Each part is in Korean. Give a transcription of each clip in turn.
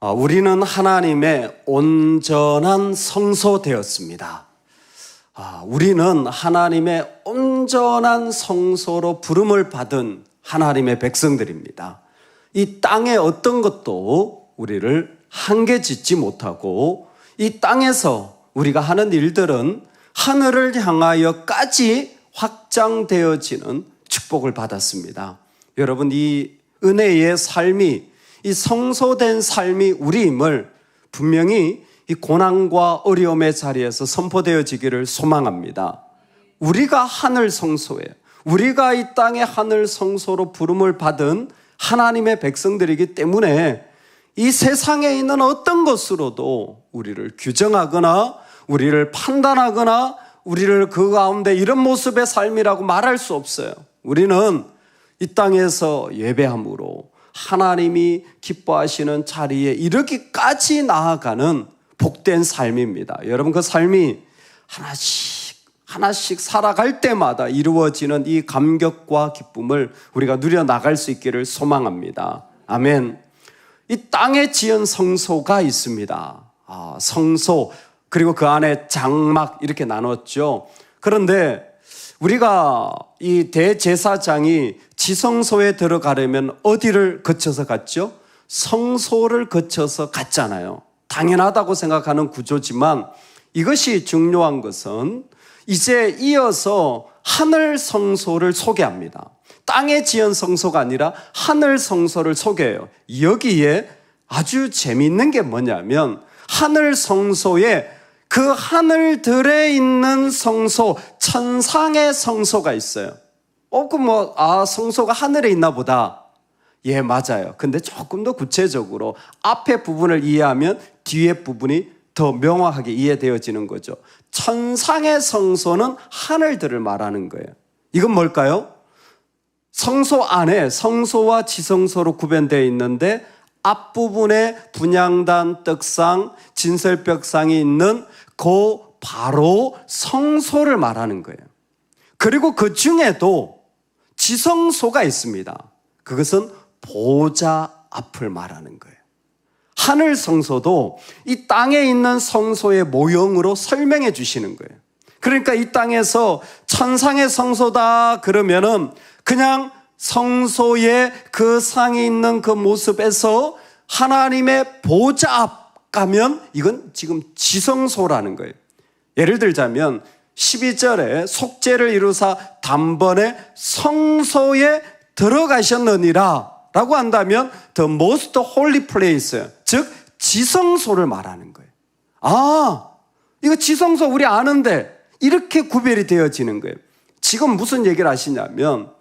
우리는 하나님의 온전한 성소되었습니다. 우리는 하나님의 온전한 성소로 부름을 받은 하나님의 백성들입니다. 이 땅의 어떤 것도 우리를 한계 짓지 못하고 이 땅에서 우리가 하는 일들은 하늘을 향하여까지 확장되어지는 축복을 받았습니다. 여러분, 이 은혜의 삶이, 이 성소된 삶이 우리임을 분명히 이 고난과 어려움의 자리에서 선포되어지기를 소망합니다. 우리가 하늘 성소예요. 우리가 이 땅의 하늘 성소로 부름을 받은 하나님의 백성들이기 때문에 이 세상에 있는 어떤 것으로도 우리를 규정하거나 우리를 판단하거나 우리를 그 가운데 이런 모습의 삶이라고 말할 수 없어요. 우리는 이 땅에서 예배함으로 하나님이 기뻐하시는 자리에 이르기까지 나아가는 복된 삶입니다. 여러분, 그 삶이 하나씩 살아갈 때마다 이루어지는 이 감격과 기쁨을 우리가 누려나갈 수 있기를 소망합니다. 아멘. 이 땅에 지은 성소가 있습니다. 성소, 그리고 그 안에 장막 이렇게 나눴죠. 그런데 우리가 이 대제사장이 지성소에 들어가려면 어디를 거쳐서 갔죠? 성소를 거쳐서 갔잖아요. 당연하다고 생각하는 구조지만 이것이 중요한 것은 이제 이어서 하늘 성소를 소개합니다. 땅에 지은 성소가 아니라 하늘 성소를 소개해요. 여기에 아주 재미있는 게 뭐냐면 하늘 성소에 그 하늘들에 있는 성소, 천상의 성소가 있어요. 성소가 하늘에 있나 보다. 예, 맞아요. 근데 조금 더 구체적으로 앞에 부분을 이해하면 뒤에 부분이 더 명확하게 이해되어지는 거죠. 천상의 성소는 하늘들을 말하는 거예요. 이건 뭘까요? 성소 안에 성소와 지성소로 구분되어 있는데 앞부분에 분향단, 떡상, 진설벽상이 있는 그 바로 성소를 말하는 거예요. 그리고 그 중에도 지성소가 있습니다. 그것은 보좌 앞을 말하는 거예요. 하늘 성소도 이 땅에 있는 성소의 모형으로 설명해 주시는 거예요. 그러니까 이 땅에서 천상의 성소다 그러면은 그냥 성소의 그 상이 있는 그 모습에서 하나님의 보좌 앞 가면 이건 지금 지성소라는 거예요. 예를 들자면 12절에 속죄를 이루사 단번에 성소에 들어가셨느니라 라고 한다면 The most holy place, 즉 지성소를 말하는 거예요. 이거 지성소 우리 아는데 이렇게 구별이 되어지는 거예요. 지금 무슨 얘기를 하시냐면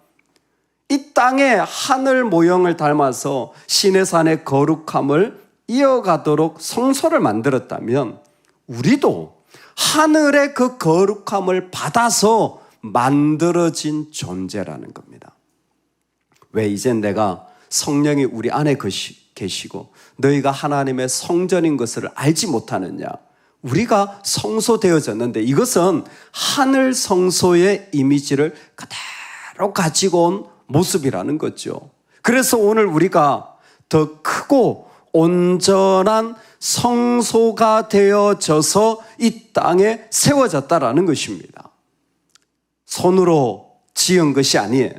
이 땅의 하늘 모형을 닮아서 시내산의 거룩함을 이어가도록 성소를 만들었다면 우리도 하늘의 그 거룩함을 받아서 만들어진 존재라는 겁니다. 왜 이젠 내가 성령이 우리 안에 계시고 너희가 하나님의 성전인 것을 알지 못하느냐? 우리가 성소되어졌는데 이것은 하늘 성소의 이미지를 그대로 가지고 온 모습이라는 거죠. 그래서 오늘 우리가 더 크고 온전한 성소가 되어져서 이 땅에 세워졌다라는 것입니다. 손으로 지은 것이 아니에요.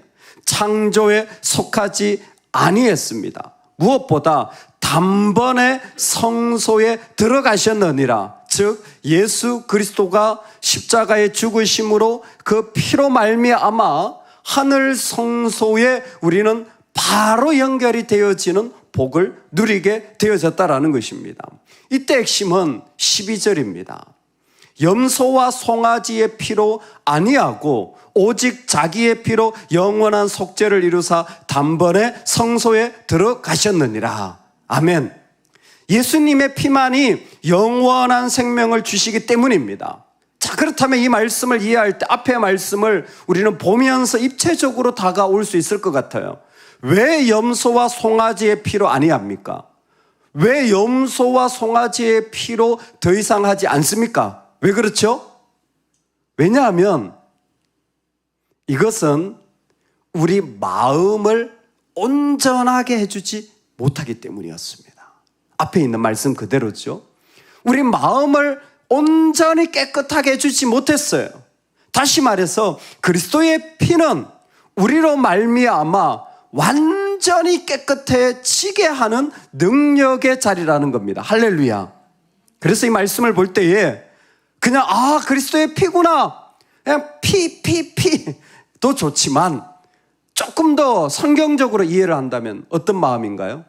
창조에 속하지 아니했습니다. 무엇보다 단번에 성소에 들어가셨느니라. 즉 예수 그리스도가 십자가의 죽으심으로 그 피로 말미암아 하늘 성소에 우리는 바로 연결이 되어지는 복을 누리게 되어졌다라는 것입니다. 이때 핵심은 12절입니다. 염소와 송아지의 피로 아니하고 오직 자기의 피로 영원한 속죄를 이루사 단번에 성소에 들어가셨느니라. 아멘. 예수님의 피만이 영원한 생명을 주시기 때문입니다. 자, 그렇다면 이 말씀을 이해할 때 앞의 말씀을 우리는 보면서 입체적으로 다가올 수 있을 것 같아요. 왜 염소와 송아지의 피로 아니합니까? 왜 염소와 송아지의 피로 더 이상 하지 않습니까? 왜 그렇죠? 왜냐하면 이것은 우리 마음을 온전하게 해주지 못하기 때문이었습니다. 앞에 있는 말씀 그대로죠. 우리 마음을 온전히 깨끗하게 해주지 못했어요. 다시 말해서 그리스도의 피는 우리로 말미암아 완전히 깨끗해지게 하는 능력의 자리라는 겁니다. 할렐루야. 그래서 이 말씀을 볼 때에 그냥 그리스도의 피구나, 그냥 피도 좋지만 조금 더 성경적으로 이해를 한다면 어떤 마음인가요?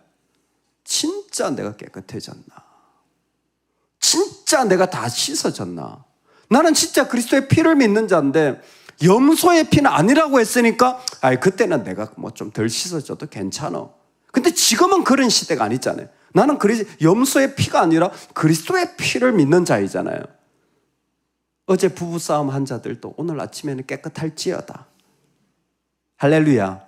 진짜 내가 깨끗해졌나? 진짜 내가 다 씻어졌나? 나는 진짜 그리스도의 피를 믿는 자인데 염소의 피는 아니라고 했으니까 그때는 내가 뭐 좀 덜 씻어져도 괜찮아. 근데 지금은 그런 시대가 아니잖아요. 나는 염소의 피가 아니라 그리스도의 피를 믿는 자이잖아요. 어제 부부싸움 한 자들도 오늘 아침에는 깨끗할지어다. 할렐루야.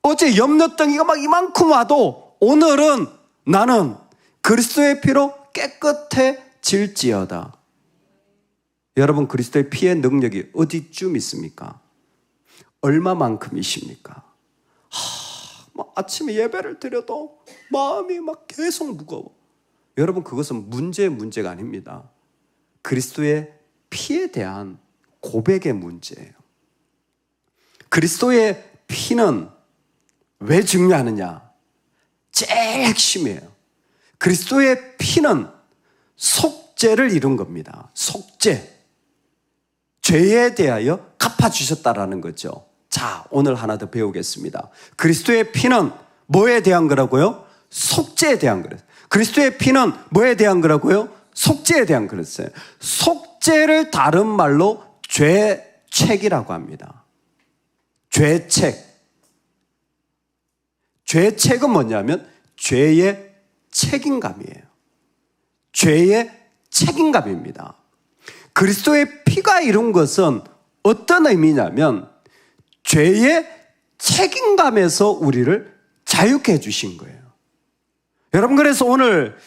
어제 염려덩이가 막 이만큼 와도 오늘은 나는 그리스도의 피로 깨끗해질지어다. 여러분, 그리스도의 피의 능력이 어디쯤 있습니까? 얼마만큼이십니까? 아침에 예배를 드려도 마음이 막 계속 무거워. 여러분, 그것은 문제가 아닙니다. 그리스도의 피에 대한 고백의 문제예요. 그리스도의 피는 왜 중요하느냐? 제일 핵심이에요. 그리스도의 피는 속죄를 이룬 겁니다. 속죄. 죄에 대하여 갚아주셨다라는 거죠. 자, 오늘 하나 더 배우겠습니다. 그리스도의 피는 뭐에 대한 거라고요? 속죄에 대한 거래요. 그리스도의 피는 뭐에 대한 거라고요? 속죄에 대한 거랬어요. 속죄를 다른 말로 죄책이라고 합니다. 죄책. 죄책은 뭐냐면 죄의 책임감이에요. 죄의 책임감입니다. 그리스도의 피가 이룬 것은 어떤 의미냐면 죄의 책임감에서 우리를 자유케 해주신 거예요. 여러분, 그래서 오늘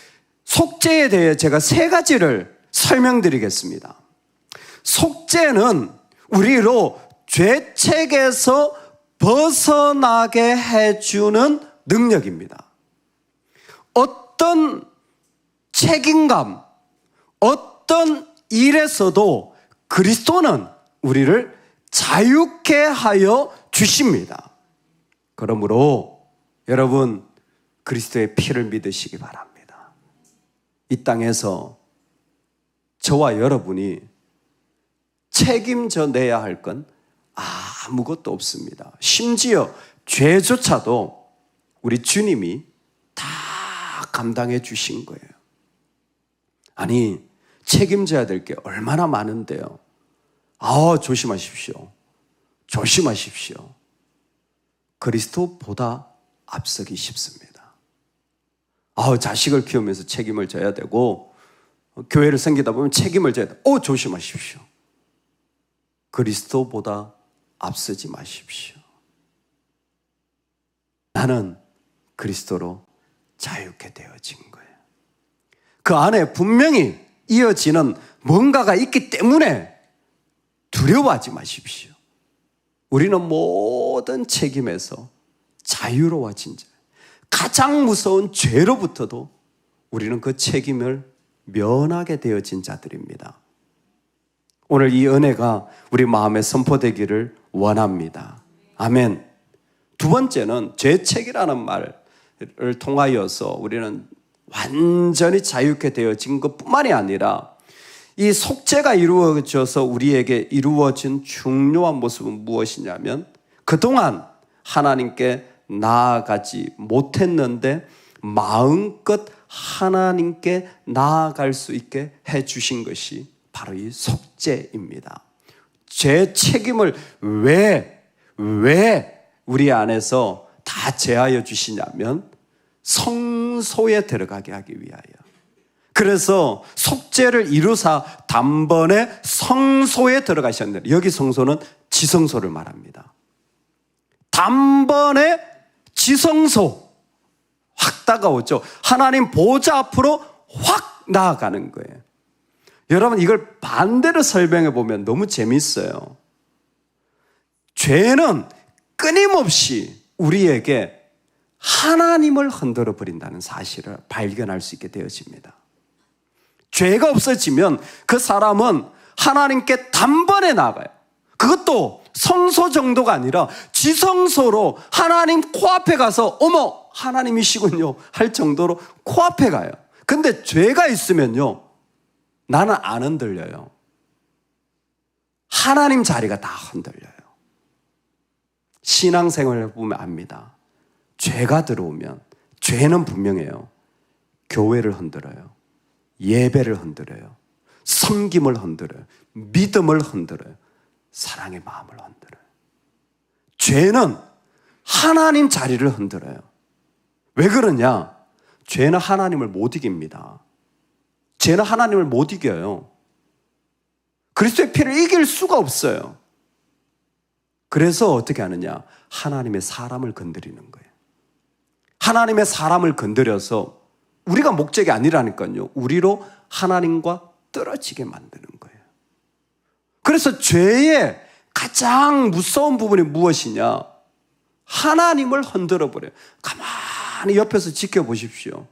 속죄에 대해 제가 3가지를 설명드리겠습니다. 속죄는 우리로 죄책에서 벗어나게 해주는 능력입니다. 어떤 책임감, 어떤 일에서도 그리스도는 우리를 자유케 하여 주십니다. 그러므로 여러분, 그리스도의 피를 믿으시기 바랍니다. 이 땅에서 저와 여러분이 책임져 내야 할 건 아무것도 없습니다. 심지어 죄조차도 우리 주님이 다 감당해 주신 거예요. 아니, 책임져야 될 게 얼마나 많은데요. 조심하십시오. 조심하십시오. 그리스도보다 앞서기 쉽습니다. 자식을 키우면서 책임을 져야 되고, 교회를 섬기다 보면 책임을 져야 돼. 조심하십시오. 그리스도보다 앞서지 마십시오. 나는 그리스도로 자유케 되어진 거예요. 그 안에 분명히 이어지는 뭔가가 있기 때문에 두려워하지 마십시오. 우리는 모든 책임에서 자유로워진 자. 가장 무서운 죄로부터도 우리는 그 책임을 면하게 되어진 자들입니다. 오늘 이 은혜가 우리 마음에 선포되기를 원합니다. 아멘. 2번째는 죄책이라는 말을 통하여서 우리는 완전히 자유케 되어진 것뿐만이 아니라 이 속죄가 이루어져서 우리에게 이루어진 중요한 모습은 무엇이냐면 그동안 하나님께 나아가지 못했는데 마음껏 하나님께 나아갈 수 있게 해주신 것이 바로 이 속죄입니다. 죄 책임을 왜 우리 안에서 다 제하여 주시냐면 성소에 들어가게 하기 위하여. 그래서 속죄를 이루사 단번에 성소에 들어가셨는데, 여기 성소는 지성소를 말합니다. 단번에 지성소 확 다가오죠. 하나님 보좌 앞으로 확 나아가는 거예요. 여러분, 이걸 반대로 설명해 보면 너무 재밌어요. 죄는 끊임없이 우리에게 하나님을 흔들어 버린다는 사실을 발견할 수 있게 되어집니다. 죄가 없어지면 그 사람은 하나님께 단번에 나아가요. 그것도 성소 정도가 아니라 지성소로 하나님 코앞에 가서 어머 하나님이시군요 할 정도로 코앞에 가요. 근데 죄가 있으면요 나는 안 흔들려요. 하나님 자리가 다 흔들려요. 신앙생활을 보면 압니다. 죄가 들어오면 죄는 분명해요. 교회를 흔들어요. 예배를 흔들어요. 섬김을 흔들어요. 믿음을 흔들어요. 사랑의 마음을 흔들어요. 죄는 하나님 자리를 흔들어요. 왜 그러냐? 죄는 하나님을 못 이깁니다. 죄는 하나님을 못 이겨요. 그리스도의 피를 이길 수가 없어요. 그래서 어떻게 하느냐? 하나님의 사람을 건드리는 거예요. 하나님의 사람을 건드려서 우리가 목적이 아니라니까요. 우리로 하나님과 떨어지게 만드는 거예요. 그래서 죄의 가장 무서운 부분이 무엇이냐? 하나님을 흔들어 버려요. 가만히 옆에서 지켜보십시오.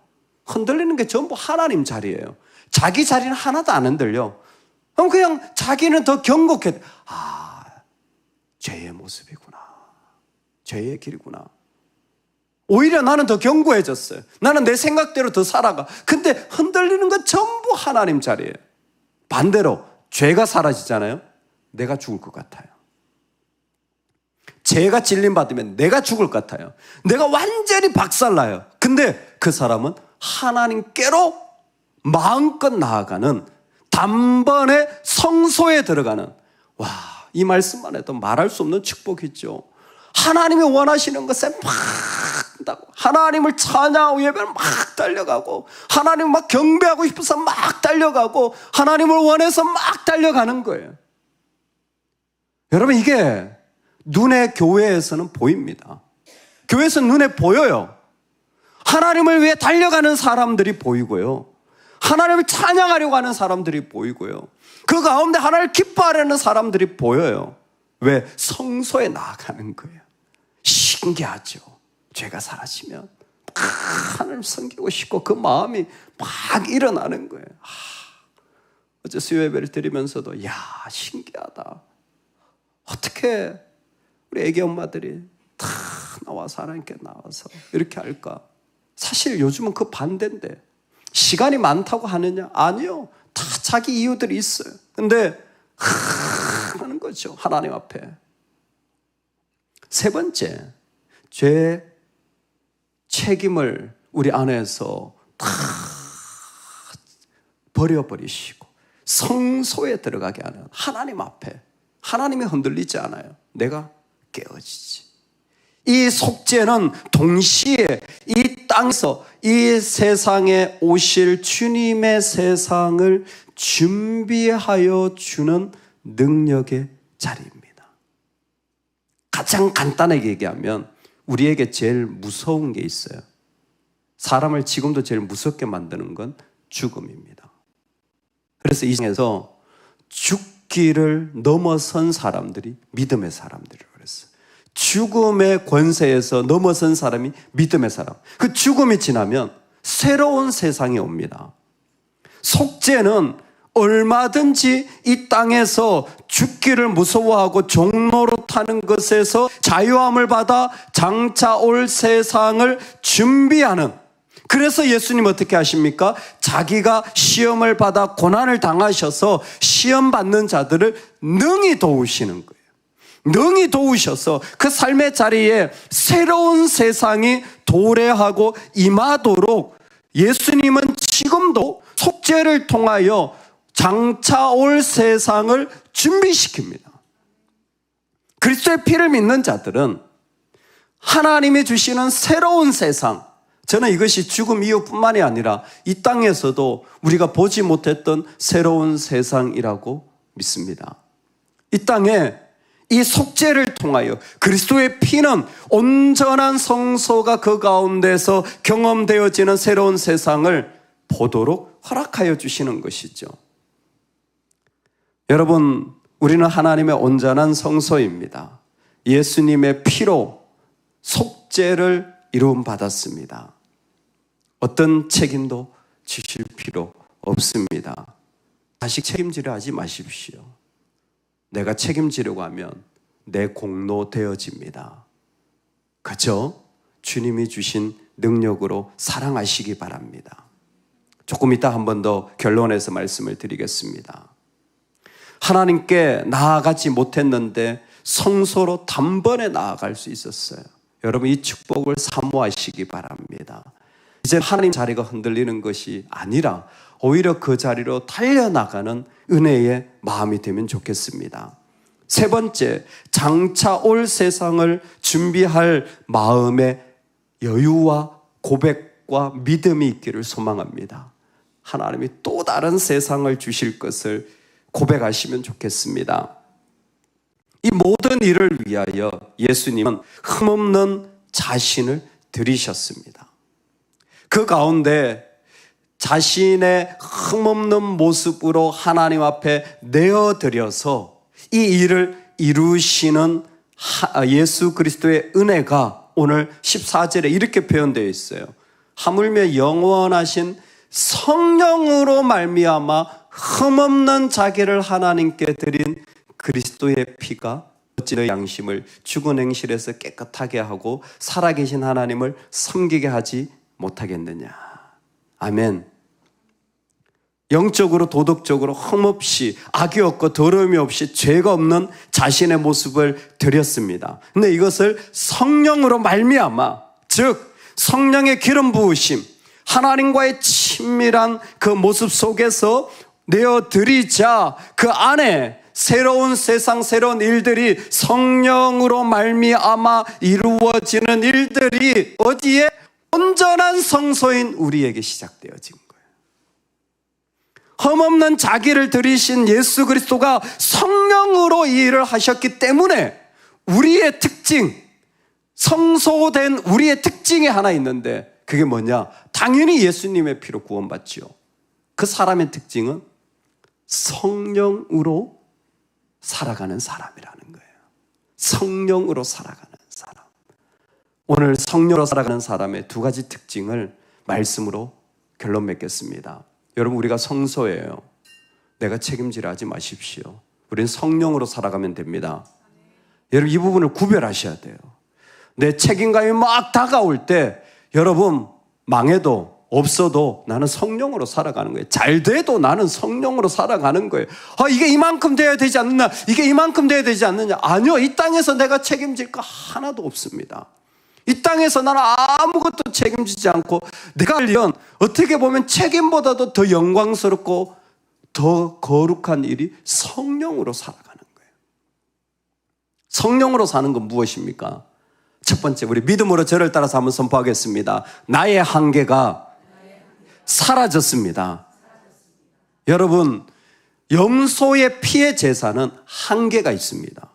흔들리는 게 전부 하나님 자리예요. 자기 자리는 하나도 안 흔들려. 그럼 그냥 자기는 더 경고해. 아, 죄의 모습이구나. 죄의 길이구나. 오히려 나는 더 견고해졌어요. 나는 내 생각대로 더 살아가. 근데 흔들리는 건 전부 하나님 자리예요. 반대로 죄가 사라지잖아요. 내가 죽을 것 같아요. 죄가 진림받으면 내가 죽을 것 같아요. 내가 완전히 박살나요. 근데 그 사람은 하나님께로 마음껏 나아가는 단번에 성소에 들어가는, 와, 이 말씀만 해도 말할 수 없는 축복이죠. 하나님이 원하시는 것에 막 하나님을 찬양하고 예배를 막 달려가고, 하나님을 막 경배하고 싶어서 막 달려가고, 하나님을 원해서 막 달려가는 거예요. 여러분, 이게 눈에 교회에서는 보입니다. 교회에서는 눈에 보여요. 하나님을 위해 달려가는 사람들이 보이고요. 하나님을 찬양하려고 하는 사람들이 보이고요. 그 가운데 하나님을 기뻐하려는 사람들이 보여요. 왜? 성소에 나아가는 거예요. 신기하죠. 죄가 사라지면 하나님 섬기고 싶고 그 마음이 막 일어나는 거예요. 어제 수요 예배를 드리면서도 야, 신기하다. 어떻게 우리 애기 엄마들이 다 나와서 하나님께 나와서 이렇게 할까? 사실 요즘은 그 반대인데, 시간이 많다고 하느냐? 아니요. 다 자기 이유들이 있어요. 근데 하는 거죠. 하나님 앞에. 세 번째, 죄의 책임을 우리 안에서 다 버려버리시고 성소에 들어가게 하는 하나님 앞에. 하나님이 흔들리지 않아요. 내가 깨어지지. 이 속죄는 동시에 이 땅에서 이 세상에 오실 주님의 세상을 준비하여 주는 능력의 자리입니다. 가장 간단하게 얘기하면 우리에게 제일 무서운 게 있어요. 사람을 지금도 제일 무섭게 만드는 건 죽음입니다. 그래서 이 세상에서 죽기를 넘어선 사람들이 믿음의 사람들이라고 그랬어요. 죽음의 권세에서 넘어선 사람이 믿음의 사람. 그 죽음이 지나면 새로운 세상이 옵니다. 속죄는 얼마든지 이 땅에서 죽기를 무서워하고 종노릇하는 것에서 자유함을 받아 장차 올 세상을 준비하는, 그래서 예수님 어떻게 하십니까? 자기가 시험을 받아 고난을 당하셔서 시험 받는 자들을 능히 도우시는 거예요. 능히 도우셔서 그 삶의 자리에 새로운 세상이 도래하고 임하도록 예수님은 지금도 속죄를 통하여 장차 올 세상을 준비시킵니다. 그리스도의 피를 믿는 자들은 하나님이 주시는 새로운 세상, 저는 이것이 죽음 이후뿐만이 아니라 이 땅에서도 우리가 보지 못했던 새로운 세상이라고 믿습니다. 이 땅에 이 속죄를 통하여 그리스도의 피는 온전한 성소가 그 가운데서 경험되어지는 새로운 세상을 보도록 허락하여 주시는 것이죠. 여러분, 우리는 하나님의 온전한 성소입니다. 예수님의 피로 속죄를 이루음 받았습니다. 어떤 책임도 지실 필요 없습니다. 자식 책임지려 하지 마십시오. 내가 책임지려고 하면 내 공로 되어집니다. 그저 주님이 주신 능력으로 사랑하시기 바랍니다. 조금 이따 한 번 더 결론해서 말씀을 드리겠습니다. 하나님께 나아가지 못했는데 성소로 단번에 나아갈 수 있었어요. 여러분 이 축복을 사모하시기 바랍니다. 이제 하나님 자리가 흔들리는 것이 아니라 오히려 그 자리로 달려나가는 은혜의 마음이 되면 좋겠습니다. 세 번째, 장차 올 세상을 준비할 마음의 여유와 고백과 믿음이 있기를 소망합니다. 하나님이 또 다른 세상을 주실 것을 고백하시면 좋겠습니다. 이 모든 일을 위하여 예수님은 흠없는 자신을 드리셨습니다. 그 가운데 자신의 흠없는 모습으로 하나님 앞에 내어드려서 이 일을 이루시는 예수 그리스도의 은혜가 오늘 14절에 이렇게 표현되어 있어요. 하물며 영원하신 성령으로 말미암아 흠없는 자기를 하나님께 드린 그리스도의 피가 어찌 너희 양심을 죽은 행실에서 깨끗하게 하고 살아계신 하나님을 섬기게 하지 못하겠느냐. 아멘. 영적으로 도덕적으로 흠없이 악이 없고 더러움이 없이 죄가 없는 자신의 모습을 드렸습니다. 근데 이것을 성령으로 말미암아, 즉 성령의 기름 부으심, 하나님과의 친밀한 그 모습 속에서 내어드리자 그 안에 새로운 세상, 새로운 일들이 성령으로 말미암아 이루어지는 일들이 어디에? 온전한 성소인 우리에게 시작되어진 거예요. 흠없는 자기를 들이신 예수 그리스도가 성령으로 이 일을 하셨기 때문에 우리의 특징, 성소된 우리의 특징이 하나 있는데 그게 뭐냐? 당연히 예수님의 피로 구원받지요. 그 사람의 특징은 성령으로 살아가는 사람이라는 거예요. 성령으로 살아가는 사람. 오늘 성령으로 살아가는 사람의 두 가지 특징을 말씀으로 결론 맺겠습니다. 여러분, 우리가 성소예요. 내가 책임지려 하지 마십시오. 우리는 성령으로 살아가면 됩니다. 여러분, 이 부분을 구별하셔야 돼요. 내 책임감이 막 다가올 때 여러분, 망해도 없어도 나는 성령으로 살아가는 거예요. 잘 돼도 나는 성령으로 살아가는 거예요. 이게 이만큼 돼야 되지 않느냐, 이게 이만큼 돼야 되지 않느냐. 아니요, 이 땅에서 내가 책임질 거 하나도 없습니다. 이 땅에서 나는 아무것도 책임지지 않고 내가 할 일은 어떻게 보면 책임보다도 더 영광스럽고 더 거룩한 일이 성령으로 살아가는 거예요. 성령으로 사는 건 무엇입니까? 첫 번째, 우리 믿음으로 저를 따라서 한번 선포하겠습니다. 나의 한계가 사라졌습니다. 여러분, 염소의 피의 제사는 한계가 있습니다.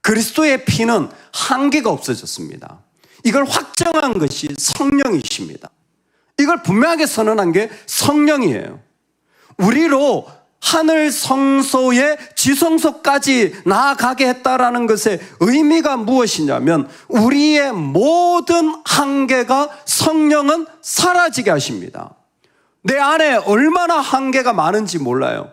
그리스도의 피는 한계가 없어졌습니다. 이걸 확정한 것이 성령이십니다. 이걸 분명하게 선언한 게 성령이에요. 우리로 하늘 성소의 지성소까지 나아가게 했다라는 것의 의미가 무엇이냐면 우리의 모든 한계가 성령은 사라지게 하십니다. 내 안에 얼마나 한계가 많은지 몰라요.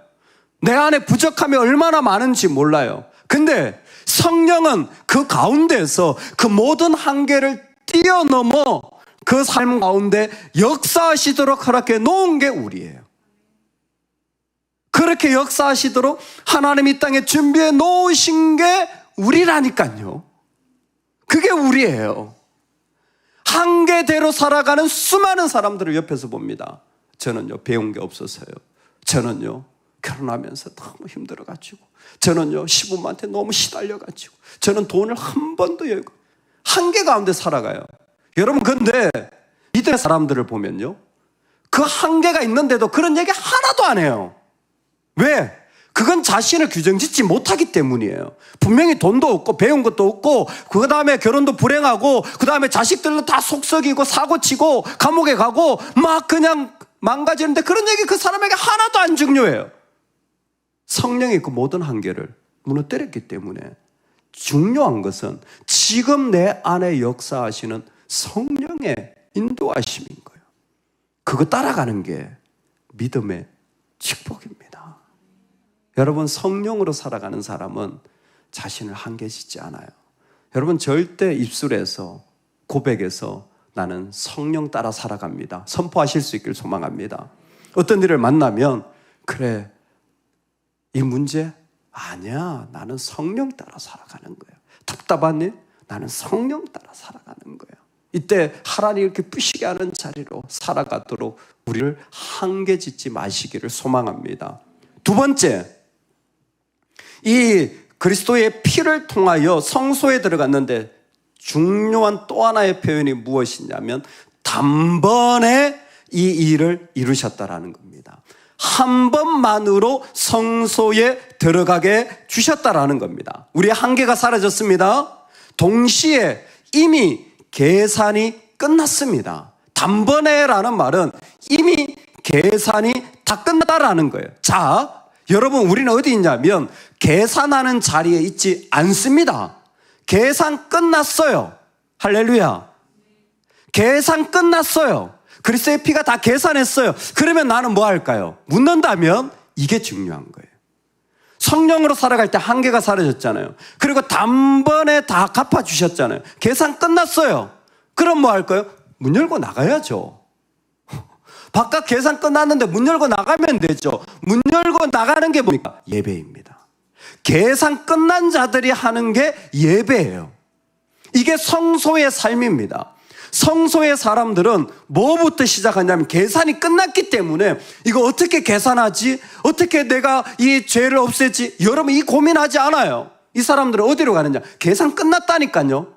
내 안에 부족함이 얼마나 많은지 몰라요. 근데 성령은 그 가운데서 그 모든 한계를 뛰어넘어 그 삶 가운데 역사하시도록 허락해 놓은 게 우리예요. 그렇게 역사하시도록 하나님이 이 땅에 준비해 놓으신 게 우리라니까요. 그게 우리예요. 한계대로 살아가는 수많은 사람들을 옆에서 봅니다. 저는요, 배운 게 없어서요. 저는요, 결혼하면서 너무 힘들어가지고, 저는요, 시부모한테 너무 시달려가지고, 저는 돈을 한 번도 한계 가운데 살아가요. 여러분, 근데 이들의 사람들을 보면요, 그 한계가 있는데도 그런 얘기 하나도 안 해요. 왜? 그건 자신을 규정짓지 못하기 때문이에요. 분명히 돈도 없고 배운 것도 없고 그 다음에 결혼도 불행하고 그 다음에 자식들도 다 속썩이고 사고치고 감옥에 가고 막 그냥 망가지는데 그런 얘기 그 사람에게 하나도 안 중요해요. 성령이 그 모든 한계를 무너뜨렸기 때문에 중요한 것은 지금 내 안에 역사하시는 성령의 인도하심인 거예요. 그거 따라가는 게 믿음의 축복입니다. 여러분, 성령으로 살아가는 사람은 자신을 한계짓지 않아요. 여러분, 절대 입술에서 고백에서 나는 성령 따라 살아갑니다 선포하실 수 있길 소망합니다. 어떤 일을 만나면 그래, 이 문제? 아니야, 나는 성령 따라 살아가는 거야. 답답한 일? 나는 성령 따라 살아가는 거야. 이때 하나님 이렇게 뿌시게 하는 자리로 살아가도록 우리를 한계짓지 마시기를 소망합니다. 두 번째, 이 그리스도의 피를 통하여 성소에 들어갔는데 중요한 또 하나의 표현이 무엇이냐면 단번에 이 일을 이루셨다라는 겁니다. 한 번만으로 성소에 들어가게 주셨다라는 겁니다. 우리의 한계가 사라졌습니다. 동시에 이미 계산이 끝났습니다. 단번에라는 말은 이미 계산이 다 끝났다라는 거예요. 자, 여러분, 우리는 어디 있냐면 계산하는 자리에 있지 않습니다. 계산 끝났어요. 할렐루야. 계산 끝났어요. 그리스도의 피가 다 계산했어요. 그러면 나는 뭐 할까요? 묻는다면 이게 중요한 거예요. 성령으로 살아갈 때 한계가 사라졌잖아요. 그리고 단번에 다 갚아주셨잖아요. 계산 끝났어요. 그럼 뭐 할까요? 문 열고 나가야죠. 바깥 계산 끝났는데 문 열고 나가면 되죠. 문 열고 나가는 게 뭡니까? 예배입니다. 계산 끝난 자들이 하는 게 예배예요. 이게 성소의 삶입니다. 성소의 사람들은 뭐부터 시작하냐면 계산이 끝났기 때문에 이거 어떻게 계산하지? 어떻게 내가 이 죄를 없애지? 여러분, 이 고민하지 않아요. 이 사람들은 어디로 가느냐? 계산 끝났다니까요.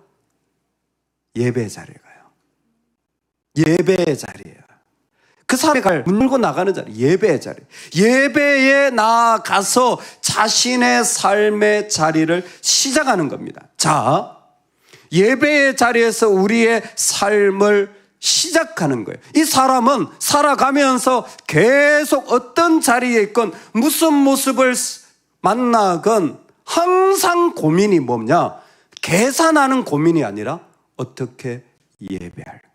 예배 자리에 가요. 예배의 자리예요. 그 사람이 갈 문 열고 나가는 자리, 예배의 자리. 예배에 나아가서 자신의 삶의 자리를 시작하는 겁니다. 자, 예배의 자리에서 우리의 삶을 시작하는 거예요. 이 사람은 살아가면서 계속 어떤 자리에 있건 무슨 모습을 만나건 항상 고민이 뭐냐? 계산하는 고민이 아니라 어떻게 예배할까?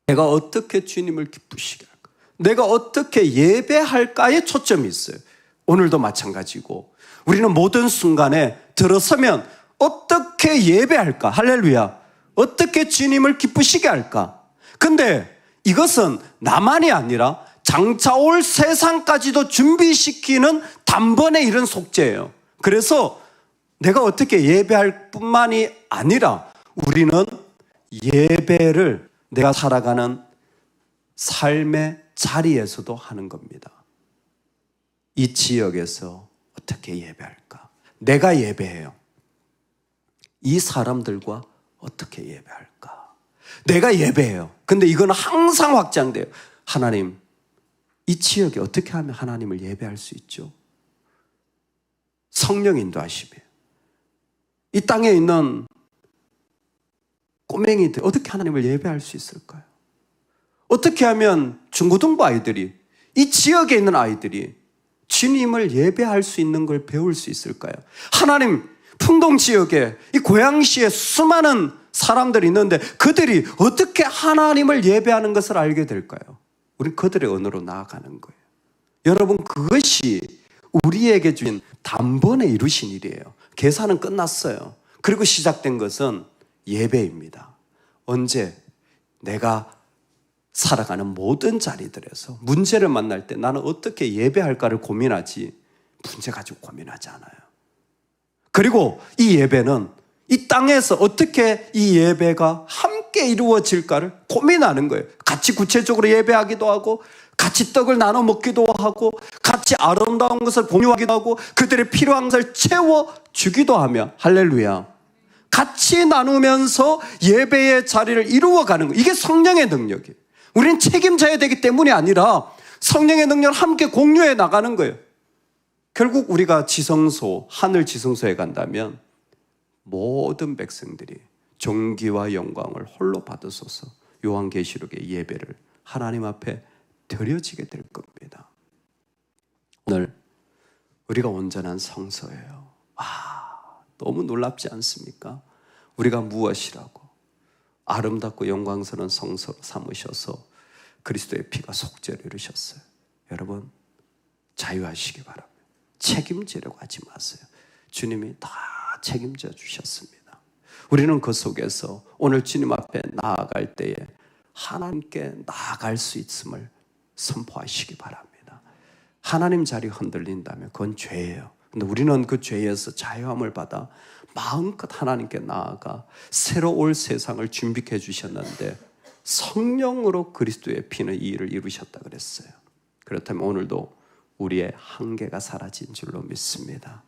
내가 어떻게 주님을 기쁘시게 할까? 내가 어떻게 예배할까에 초점이 있어요. 오늘도 마찬가지고 우리는 모든 순간에 들어서면 어떻게 예배할까? 할렐루야. 어떻게 주님을 기쁘시게 할까? 근데 이것은 나만이 아니라 장차 올 세상까지도 준비시키는 단번에 이런 속죄예요. 그래서 내가 어떻게 예배할 뿐만이 아니라 우리는 예배를 내가 살아가는 삶의 자리에서도 하는 겁니다. 이 지역에서 어떻게 예배할까? 내가 예배해요. 이 사람들과 어떻게 예배할까? 내가 예배해요. 근데 이건 항상 확장돼요. 하나님, 이 지역에 어떻게 하면 하나님을 예배할 수 있죠? 성령 인도하심이에요. 이 땅에 있는 꼬맹이들 어떻게 하나님을 예배할 수 있을까요? 어떻게 하면 중고등부 아이들이, 이 지역에 있는 아이들이 주님을 예배할 수 있는 걸 배울 수 있을까요? 하나님, 풍동 지역에 이 고양시에 수많은 사람들이 있는데 그들이 어떻게 하나님을 예배하는 것을 알게 될까요? 우린 그들의 언어로 나아가는 거예요. 여러분, 그것이 우리에게 주신 단번에 이루신 일이에요. 계산은 끝났어요. 그리고 시작된 것은 예배입니다. 언제? 내가 살아가는 모든 자리들에서 문제를 만날 때 나는 어떻게 예배할까를 고민하지 문제 가지고 고민하지 않아요. 그리고 이 예배는 이 땅에서 어떻게 이 예배가 함께 이루어질까를 고민하는 거예요. 같이 구체적으로 예배하기도 하고 같이 떡을 나눠 먹기도 하고 같이 아름다운 것을 공유하기도 하고 그들의 필요한 것을 채워주기도 하며 할렐루야. 같이 나누면서 예배의 자리를 이루어가는 거예요. 이게 성령의 능력이에요. 우리는 책임져야 되기 때문이 아니라 성령의 능력을 함께 공유해 나가는 거예요. 결국 우리가 지성소, 하늘 지성소에 간다면 모든 백성들이 존귀와 영광을 홀로 받으소서 요한계시록의 예배를 하나님 앞에 드려지게 될 겁니다. 오늘 우리가 온전한 성소예요. 너무 놀랍지 않습니까? 우리가 무엇이라고? 아름답고 영광스러운 성소로 삼으셔서 그리스도의 피가 속죄를 이루셨어요. 여러분, 자유하시기 바랍니다. 책임지려고 하지 마세요. 주님이 다 책임져 주셨습니다. 우리는 그 속에서 오늘 주님 앞에 나아갈 때에 하나님께 나아갈 수 있음을 선포하시기 바랍니다. 하나님 자리 흔들린다면 그건 죄예요. 근데 우리는 그 죄에서 자유함을 받아 마음껏 하나님께 나아가 새로 올 세상을 준비해 주셨는데 성령으로 그리스도의 피는 이 일을 이루셨다 그랬어요. 그렇다면 오늘도 우리의 한계가 사라진 줄로 믿습니다.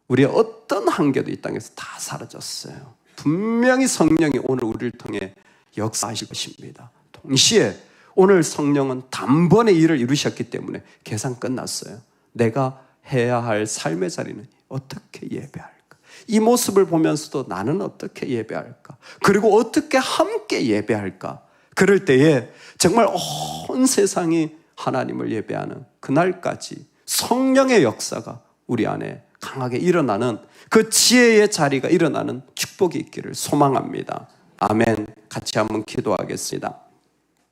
우리의 어떤 한계도 이 땅에서 다 사라졌어요. 분명히 성령이 오늘 우리를 통해 역사하실 것입니다. 동시에 오늘 성령은 단번에 일을 이루셨기 때문에 계산 끝났어요. 내가 해야 할 삶의 자리는 어떻게 예배할까? 이 모습을 보면서도 나는 어떻게 예배할까? 그리고 어떻게 함께 예배할까? 그럴 때에 정말 온 세상이 하나님을 예배하는 그날까지 성령의 역사가 우리 안에 강하게 일어나는 그 지혜의 자리가 일어나는 축복이 있기를 소망합니다. 아멘. 같이 한번 기도하겠습니다.